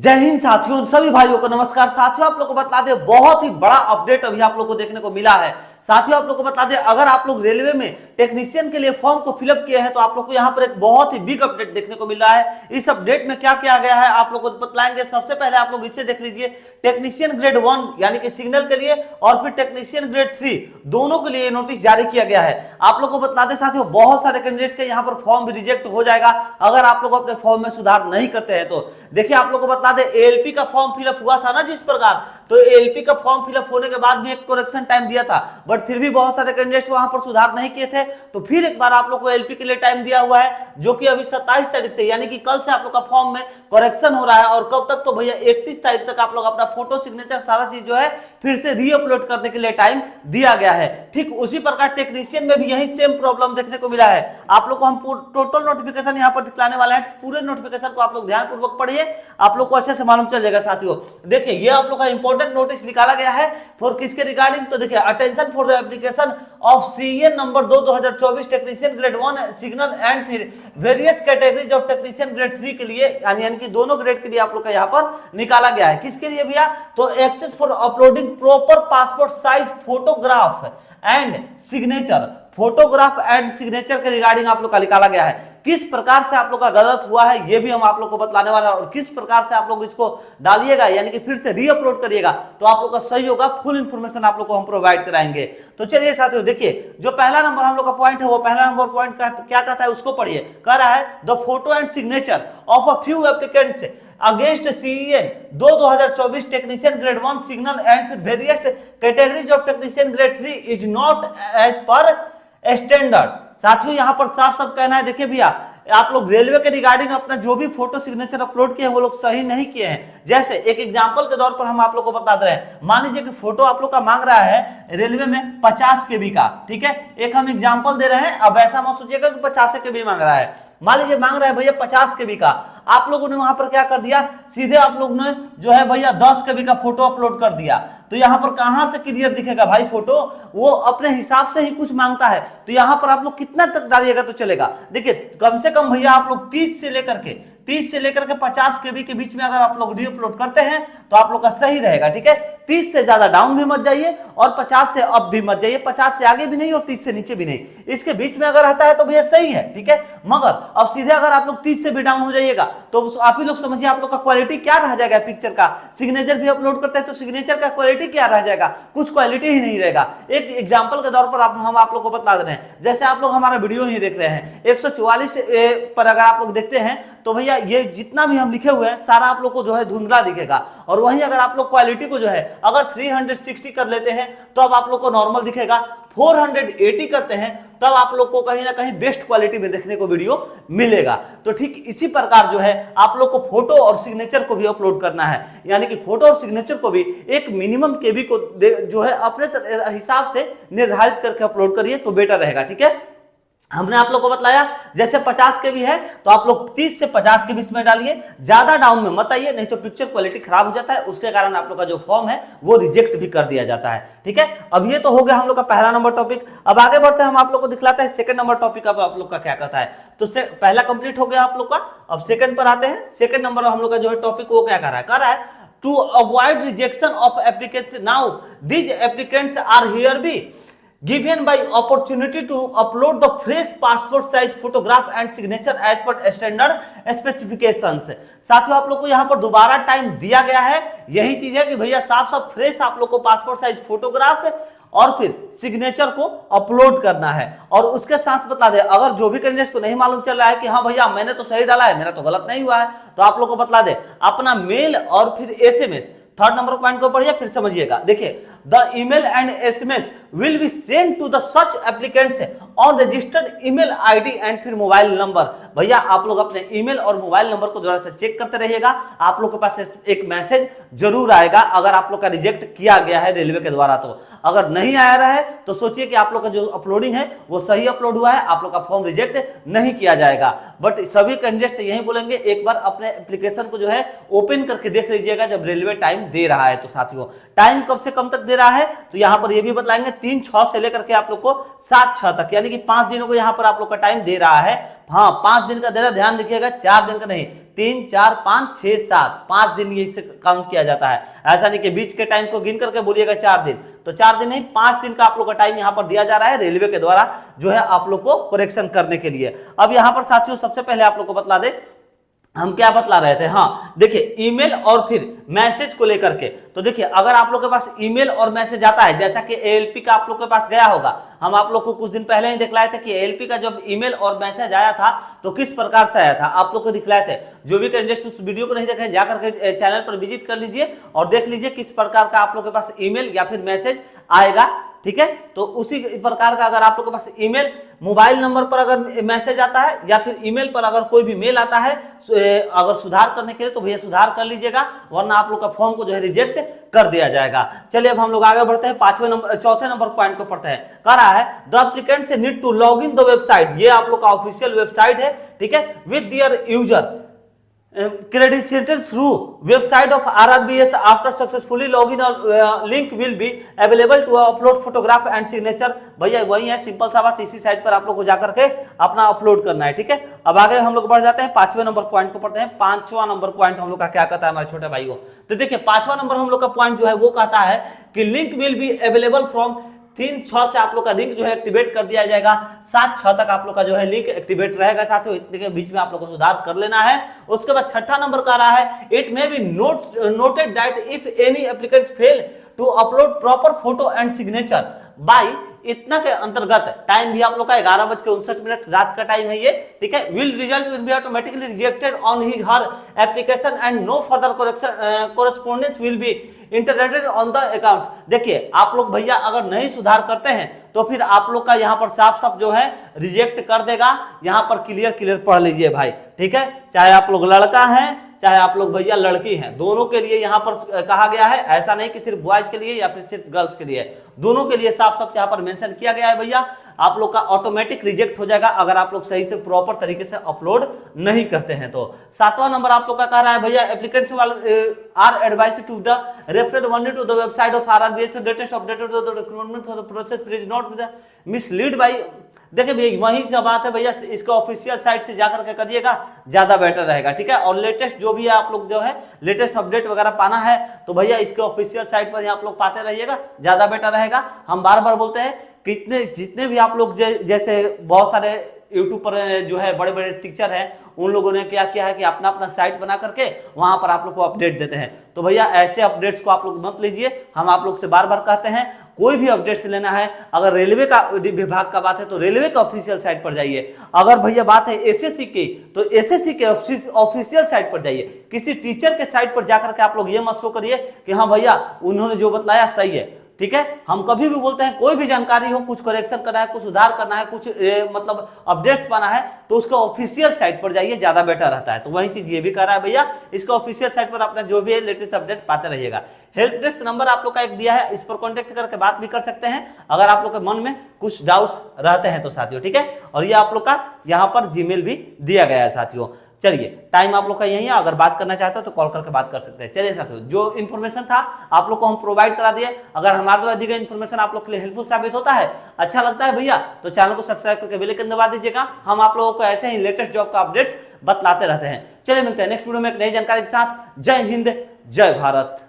जय हिंद साथियों, सभी भाइयों को नमस्कार। साथियों आप लोग को बता दें, बहुत ही बड़ा अपडेट अभी आप लोग को देखने को मिला है। साथियों आप लोग को बता दें, अगर आप लोग रेलवे में टेक्नीशियन के लिए फॉर्म को फिलअप किए हैं तो आप लोग को यहाँ पर एक बहुत ही बिग अपडेट देखने को मिल रहा है। इस अपडेट में क्या किया गया है आप लोग को बतलाएंगे। सबसे पहले आप लोग इसे देख लीजिए, टेक्नीशियन ग्रेड 1 यानी कि सिग्नल के लिए और फिर टेक्नीशियन ग्रेड 3 दोनों के लिए नोटिस जारी किया गया है। आप लोग को बता दें साथियों, बहुत सारे कैंडिडेट्स के यहाँ पर फॉर्म भी रिजेक्ट हो जाएगा अगर आप लोग अपने फॉर्म में सुधार नहीं करते हैं तो। देखिए आप लोग को बता दें, एएलपी का फॉर्म फिलअप हुआ था ना जिस प्रकार, तो एएलपी का फॉर्म फिलअप होने के बाद भी एक करेक्शन टाइम दिया था, बट फिर भी बहुत सारे कैंडिडेट्स वहां पर सुधार नहीं किए थे। तो फिर एक बार आप लोग को एलपी के लिए टाइम दिया हुआ है, जो कि अभी 27 तारीख से यानी कि कल से आप लोग का फॉर्म में करेक्शन हो रहा है। और कब तक, तो भैया 31 तारीख तक आप लोग अपना फोटो सिग्नेचर सारा चीज जो है फिर से रीअपलोड करने के लिए टाइम दिया गया है। ठीक उसी प्रकार टेक्नीशियन में भी यही सेम प्रॉब्लम देखने को मिला है। आप लोग को हम टोटल नोटिफिकेशन यहाँ पर दिखलाने वाले हैं, पूरे नोटिफिकेशन को आप लोग ध्यानपूर्वक पढ़िए, आप लोग को अच्छे से मालूम चल जाएगा। साथियों देखिए, ये आप लोग का इंपॉर्टेंट नोटिस निकाला गया है फॉर किसके रिगार्डिंग, तो देखिए, attention for the application of CN number 2 2024 technician grade 1 signal and फिर various categories of technician grade 3 के लिए, यानी कि दोनों ग्रेड के लिए आप लोग का यहाँ पर निकाला गया है। किसके लिए भैया, तो access for uploading proper passport size photograph and signature, photograph and signature के रिगार्डिंग आप लोग का निकाला गया है। किस प्रकार से आप लोग का गलत हुआ है ये भी हम आप लोग को बतलाने वाला है, और किस प्रकार से आप लोग इसको डालिएगा यानी कि फिर से रीअपलोड करिएगा तो आप लोग का सही होगा। फुल इंफॉर्मेशन आप लोग को हम प्रोवाइड कराएंगे। तो चलिए साथियों, देखिए जो पहला नंबर हम लोग का पॉइंट है, वो पहला नंबर पॉइंट क्या कहता है उसको पढ़िए। कह रहा है the photo and signature of a few applicants against CN 2 2024 technician grade 1 signal and फिर various categories of technician grade 3 is not as per standard. साथियों यहाँ पर साफ साफ कहना है, देखिए भैया आप लोग रेलवे के रिगार्डिंग अपना जो भी फोटो सिग्नेचर अपलोड किए हैं वो लोग सही नहीं किए हैं। जैसे एक एग्जांपल के तौर पर हम आप लोग को बता दे रहे हैं, मान लीजिए कि फोटो आप लोग का मांग रहा है रेलवे में 50 KB का, ठीक है, एक हम एग्जांपल दे रहे हैं। अब ऐसा मत सोचिएगा कि 50 KB मांग रहा है, मान लीजिए मांग रहा है भैया 50 KB का। आप लोगों ने वहां पर क्या कर दिया, सीधे आप लोग ने जो है भैया 10 KB का फोटो अपलोड कर दिया, तो यहाँ पर कहां से क्लियर दिखेगा भाई फोटो, वो अपने हिसाब से ही कुछ मांगता है। तो यहाँ पर आप लोग कितना तक डालिएगा तो चलेगा। देखिए कम से कम भैया आप लोग 30 से लेकर के 50 KB के बीच में अगर आप लोग रीअपलोड करते हैं तो आप लोग का सही रहेगा, ठीक है। 30 से ज्यादा डाउन भी मत जाइए और 50 से अप भी मत जाइए, 50 से आगे भी नहीं और 30 से नीचे भी नहीं, इसके बीच में अगर रहता है तो भैया सही है, ठीक है। मगर अब सीधे अगर आप लोग 30 से भी डाउन हो जाइएगा तो आप ही लोग समझिए आप लोग का क्वालिटी क्या रह जाएगा पिक्चर का। सिग्नेचर भी अपलोड करते हैं तो सिग्नेचर का क्वालिटी क्या रह जाएगा, कुछ क्वालिटी ही नहीं रहेगा। एक एग्जाम्पल के तौर पर हम आप लोग को बता दे रहे हैं, जैसे आप लोग हमारा वीडियो ही देख रहे हैं 144 पर अगर आप लोग देखते हैं तो भैया ये जितना भी हम लिखे हुए हैं सारा आप लोग को जो है धुंधला दिखेगा। और वहीं अगर आप लोग क्वालिटी को जो है अगर 360 कर लेते हैं तो अब आप लोग को नॉर्मल दिखेगा, 480 करते हैं तब आप लोग को कहीं ना कहीं बेस्ट क्वालिटी में देखने को वीडियो मिलेगा। तो ठीक इसी प्रकार जो है आप लोग को फोटो और सिग्नेचर को भी अपलोड करना है, यानी कि फोटो और सिग्नेचर को भी एक मिनिमम केबी को जो है अपने हिसाब से निर्धारित करके अपलोड करिए तो बेटर रहेगा, ठीक है। हमने आप लोग को बतलाया जैसे 50 KB है तो आप लोग 30 से 50 के बीच में डालिए, ज्यादा डाउन में मत आइए, नहीं तो पिक्चर क्वालिटी खराब हो जाता है, उसके कारण आप लोग का जो फॉर्म है वो रिजेक्ट भी कर दिया जाता है, ठीक है। अब ये तो हो गया हम लोग का पहला नंबर टॉपिक। अब आगे बढ़ते हैं, हम आप लोग को दिखलाते हैं सेकंड नंबर टॉपिक अब आप लोग का क्या कहता है। तो पहला कंप्लीट हो गया आप लोग का, अब सेकंड पर आते हैं। सेकंड नंबर हम लोग का जो है टॉपिक वो क्या कह रहा है to avoid rejection of application now these applicants are here be given by opportunity to upload the fresh passport size photograph and signature as per standard specifications। साथियों आप लोग को यहाँ पर दोबारा टाइम दिया गया है, यही चीज है कि भैया साफ साफ फ्रेश आप लोग को पासपोर्ट साइज फोटोग्राफ और फिर सिग्नेचर को अपलोड करना है। और उसके साथ बता दें, अगर जो भी कैंडिडेट को नहीं मालूम चल रहा है कि हाँ भैया मैंने तो सही डाला है, मेरा तो गलत नहीं हुआ है, तो आप लोग को बतला दे अपना मेल और फिर SMS, थर्ड नंबर पॉइंट को पढ़िए फिर समझिएगा। देखिए the email and SMS will be sent to the such applicants on registered email ID and फिर मोबाइल नंबर। भैया आप लोग अपने ईमेल और मोबाइल नंबर को जरा से चेक करते रहिएगा, आप लोग के पास एक मैसेज जरूर आएगा अगर आप लोग का रिजेक्ट किया गया है रेलवे के द्वारा। तो अगर नहीं आया रहा है तो सोचिए कि आप लोग का जो अपलोडिंग है वो सही अपलोड हुआ है, आप लोग का फॉर्म रिजेक्ट नहीं किया जाएगा। बट सभी कैंडिडेट से यही बोलेंगे एक बार अपने एप्लीकेशन को जो है ओपन करके देख लीजिएगा जब रेलवे टाइम दे रहा है। तो साथियों टाइम कब से कब तक दे रहा है तो यहाँ पर ये भी बतलाएंगे 3/6 से लेकर के आप लोग को 7/6 तक, यानी कि 5 दिनों को यहाँ पर आप लोग का टाइम दे रहा है। हाँ 5 दिन का दे रहा, ध्यान रखिएगा, 4 दिन का नहीं, 3, 4, 5, 6, 7 5 दिन ये से काउंट किया जाता है। ऐसा नहीं कि बीच के टाइम को गिन करके बोलिएगा 4 दिन, तो 4 दिन नहीं 5 दिन का आप लोग का टाइम यहाँ पर दिया जा रहा है रेलवे के द्वारा जो है आप लोग को करेक्शन करने के लिए। अब यहाँ पर साथियों सबसे पहले आप लोग को बतला दे हम क्या बतला रहे थे। हाँ देखिए ईमेल और फिर मैसेज को लेकर के, तो देखिए अगर आप लोग के पास ईमेल और मैसेज आता है, जैसा कि एएलपी का आप लोग के पास गया होगा, हम आप लोग को कुछ दिन पहले ही दिखलाए थे कि एएलपी का जब ईमेल और मैसेज आया था तो किस प्रकार से आया था, आप लोग को दिखलाए थे। जो भी कैंडिडेट्स उस वीडियो को नहीं देखे जाकर के चैनल पर विजिट कर लीजिए और देख लीजिए किस प्रकार का आप लोग के पास ईमेल या फिर मैसेज आएगा, ठीक है। तो उसी प्रकार का अगर आप लोग के पास ईमेल मोबाइल नंबर पर अगर मैसेज आता है या फिर ईमेल पर अगर कोई भी मेल आता है अगर सुधार करने के लिए, तो भैया सुधार कर लीजिएगा, वरना आप लोग का फॉर्म को जो है रिजेक्ट कर दिया जाएगा। चलिए अब हम लोग आगे बढ़ते हैं, चौथे नंबर पॉइंट को पढ़ते हैं। कह रहा है द एप्लीकेंट से need to log in the website, ये आप लोग का ऑफिशियल वेबसाइट है, ठीक है, with their user credited through website of RRBS after successfully login link will be available to upload photograph and signature। भैया वही है, सिंपल सा बात, इसी साइट पर आप लोग को जाकर के अपना अपलोड करना है, ठीक है। अब आगे हम लोग बढ़ जाते हैं, 5वें नंबर पॉइंट को पढ़ते हैं। 5वां नंबर पॉइंट हम लोग का क्या कहता है हमारे छोटे भाई को, तो देखिए 5वां नंबर हम लोग का पॉइंट जो है वो कहता है कि link will be available from 3/6 से आप लोग का लिंक जो है एक्टिवेट कर दिया जाएगा, 7/6 तक आप लोग का जो है लिंक एक्टिवेट रहेगा। साथियों इतने के बीच में आप लोग को सुधार कर लेना है। उसके बाद 6ठा नंबर का रहा है it may be noted that if any applicant fail to upload proper photo and signature by, इतना के अंतर्गत टाइम भी आप लोग का 11:59 रात का टाइम है ये, ठीक है, will result will be automatically rejected on his her application and no further correspondence will be entertained on the accounts. देखिए आप लोग भैया अगर नहीं सुधार करते हैं तो फिर आप लोग का यहाँ पर साफ साफ जो है रिजेक्ट कर देगा। यहाँ पर क्लियर पढ़ लीजिए भाई, ठीक है, चाहे आप लोग लड़का हैं चाहे आप लोग भैया लड़की हैं, दोनों के लिए यहाँ पर कहा गया है। ऐसा नहीं कि सिर्फ बॉयज के लिए या फिर सिर्फ गर्ल्स के लिए, दोनों के लिए साफ साफ यहाँ पर मेंशन किया गया है। भैया आप लोग का ऑटोमेटिक रिजेक्ट हो जाएगा अगर आप लोग सही से प्रॉपर तरीके से अपलोड नहीं करते हैं तो। 7वां नंबर आप लोग का कह रहा है भैया applicants are advised to the refer only to the website of RRBS latest updated the recruitment for the process please not mislead by. देखिए भैया वही जो बात है भैया, इसका ऑफिशियल साइट से जाकर के करिएगा, ज्यादा बेटर रहेगा, ठीक है। और लेटेस्ट जो भी है आप लोग जो है लेटेस्ट अपडेट वगैरह पाना है तो भैया इसके ऑफिशियल साइट पर आप लोग पाते रहिएगा, ज्यादा बेटर रहेगा। हम बार बार बोलते हैं कितने जितने भी आप लोग जैसे बहुत सारे यूट्यूब पर जो है बड़े बड़े टीचर हैं, उन लोगों ने क्या किया है कि अपना अपना साइट बना करके वहां पर आप लोग को अपडेट देते हैं। तो भैया ऐसे अपडेट्स को आप लोग मत लीजिए, हम आप लोग से बार बार कहते हैं कोई भी अपडेट्स लेना है, अगर रेलवे का विभाग का बात है तो रेलवे का ऑफिशियल साइट पर जाइए। अगर भैया बात है एसएससी की तो एसएससी के ऑफिशियल साइट पर जाइए। किसी टीचर के साइट पर जाकर के आप लोग ये मत शो करिए कि हाँ भैया उन्होंने जो बतलाया सही है, ठीक है। हम कभी भी बोलते हैं कोई भी जानकारी हो, कुछ करेक्शन करना है, कुछ सुधार करना है, कुछ मतलब अपडेट्स पाना है तो उसका ऑफिशियल साइट पर जाइए, ज्यादा बेटर रहता है। तो वही चीज ये भी कर रहा है भैया, इसका ऑफिशियल साइट पर अपना जो भी है लेटेस्ट अपडेट पाते रहिएगा। हेल्प डेस्क नंबर आप लोग का एक दिया है, इस पर कॉन्टेक्ट करके बात भी कर सकते हैं अगर आप लोग के मन में कुछ डाउट्स रहते हैं तो साथियों, ठीक है। और ये आप लोग का यहाँ पर जीमेल भी दिया गया है साथियों। चलिए टाइम आप लोग का यही है, अगर बात करना चाहते हो तो कॉल करके बात कर सकते हैं। चलिए साथियों जो इन्फॉर्मेशन था आप लोग को हम प्रोवाइड करा दिए। अगर हमारे द्वारा दी गई इन्फॉर्मेशन आप लोग के लिए हेल्पफुल साबित होता है, अच्छा लगता है भैया, तो चैनल को सब्सक्राइब करके बेल आइकन दबा दीजिएगा। हम आप लोगों को ऐसे ही लेटेस्ट जॉब का अपडेट्स बतलाते रहते हैं। चलिए मिलते हैं नेक्स्ट वीडियो में एक नई जानकारी के साथ। जय हिंद, जय भारत।